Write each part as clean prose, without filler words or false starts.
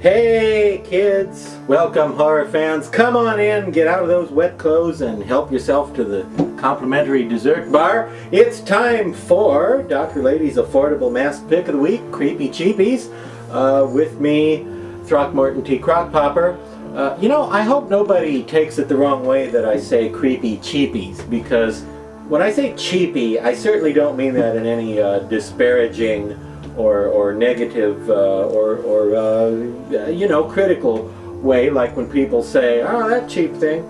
Hey kids, welcome horror fans. Come on in, get out of those wet clothes and help yourself to the complimentary dessert bar. It's time for Dr. Lady's Affordable Mask Pick of the Week, Creepy Cheapies. With me, Throckmorton T. Crockpopper. I hope nobody takes it the wrong way that I say Creepy Cheapies, because when I say cheapy, I certainly don't mean that in any disparaging or negative critical way, like when people say, oh, that cheap thing,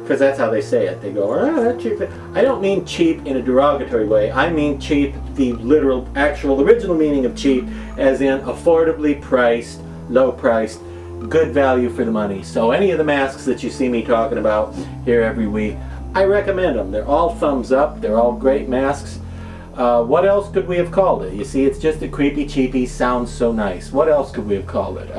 because that's how they say it. They go, oh, that cheap thing. I don't mean cheap in a derogatory way. I mean cheap, the literal, actual, original meaning of cheap, as in affordably priced, low priced, good value for the money. So any of the masks that you see me talking about here every week, I recommend them. They're all thumbs up. They're all great masks. What else could we have called it? You see, it's just a Creepy Cheapy sounds so nice. What else could we have called it?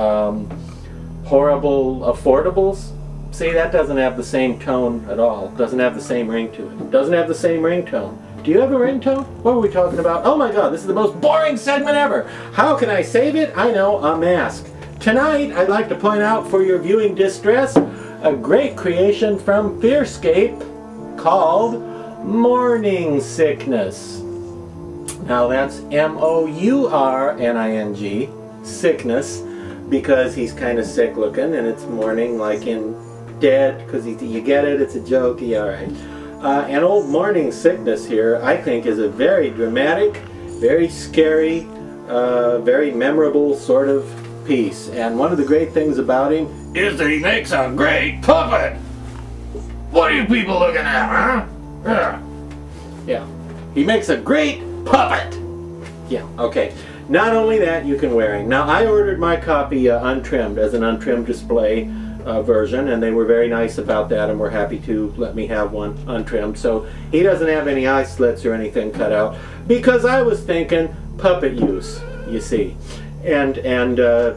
Horrible Affordables? See, that doesn't have the same tone at all. Doesn't have the same ring to it. Doesn't have the same ringtone. Do you have a ringtone? What were we talking about? Oh my god, this is the most boring segment ever! How can I save it? I know, a mask. Tonight, I'd like to point out for your viewing distress, a great creation from Fearscape called Mourning Sickness. Now that's M-O-U-R-N-I-N-G, sickness, because he's kind of sick looking, and it's mourning like in dead, because you get it, it's a joke, yeah, alright. And old Mourning Sickness here, I think, is a very dramatic, very scary, very memorable sort of piece. And one of the great things about him is that he makes a great puppet! What are you people looking at, huh? Yeah. He makes a great puppet! Yeah, okay. Not only that, you can wear him. Now, I ordered my copy untrimmed, as an untrimmed display version, and they were very nice about that and were happy to let me have one untrimmed. So he doesn't have any eye slits or anything cut out, because I was thinking puppet use, you see, and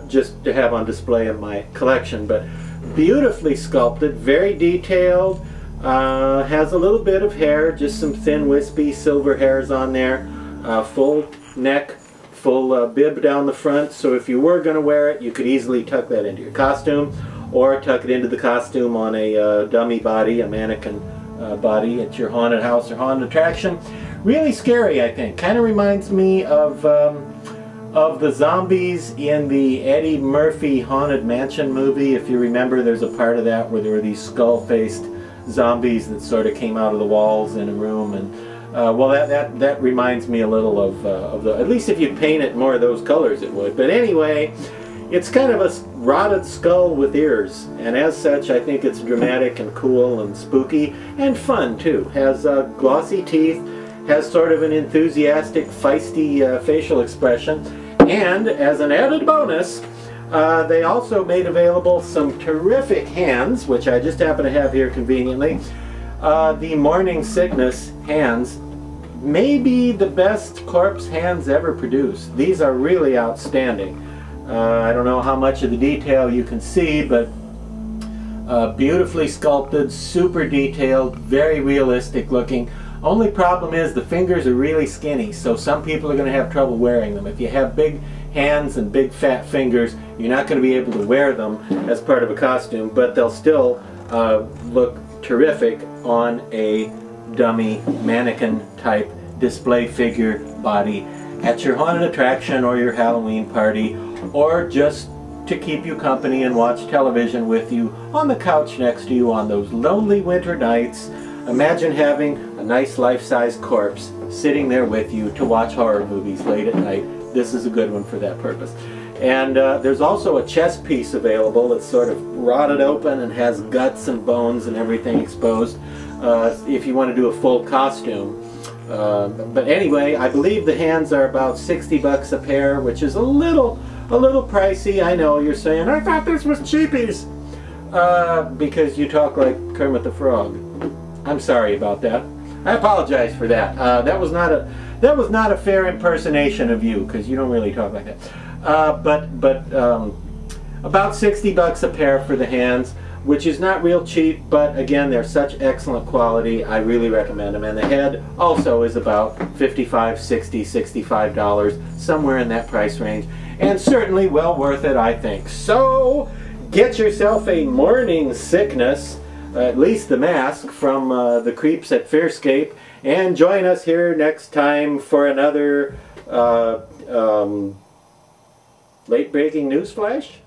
just to have on display in my collection. But beautifully sculpted, very detailed, has a little bit of hair, just some thin wispy silver hairs on there. Full neck, full bib down the front, so if you were going to wear it, you could easily tuck that into your costume, or tuck it into the costume on a dummy body, a mannequin body at your haunted house or haunted attraction. Really scary, I think. Kind of reminds me of the zombies in the Eddie Murphy Haunted Mansion movie. If you remember, there's a part of that where there were these skull-faced zombies that sort of came out of the walls in a room, and well, that reminds me a little of the, at least if you paint it more of those colors it would. But anyway, it's kind of a rotted skull with ears, and as such I think it's dramatic and cool and spooky and fun too. Has glossy teeth, has sort of an enthusiastic, feisty facial expression, and as an added bonus, they also made available some terrific hands, which I just happen to have here conveniently. The Mourning Sickness hands, maybe the best corpse hands ever produced. These are really outstanding. I don't know how much of the detail you can see, but beautifully sculpted, super detailed, very realistic looking. Only problem is the fingers are really skinny, so some people are going to have trouble wearing them. If you have big hands and big fat fingers, you're not going to be able to wear them as part of a costume, but they'll still look terrific on a dummy mannequin type display figure body at your haunted attraction or your Halloween party, or just to keep you company and watch television with you on the couch next to you on those lonely winter nights. Imagine having a nice life-size corpse sitting there with you to watch horror movies late at night. This is a good one for that purpose. And there's also a chest piece available that's sort of rotted open and has guts and bones and everything exposed, if you want to do a full costume. But anyway, I believe the hands are about 60 bucks a pair, which is a little pricey. I know you're saying, I thought this was cheapies, because you talk like Kermit the Frog. I'm sorry about that. I apologize for that. That was not a fair impersonation of you, because you don't really talk like that. About 60 bucks a pair for the hands, which is not real cheap, but again, they're such excellent quality, I really recommend them. And the head also is about $55, $60, $65, somewhere in that price range. and certainly well worth it, I think. So get yourself a Mourning sickness, at least the mask, from the creeps at Fearscape, and join us here next time for another late breaking news flash.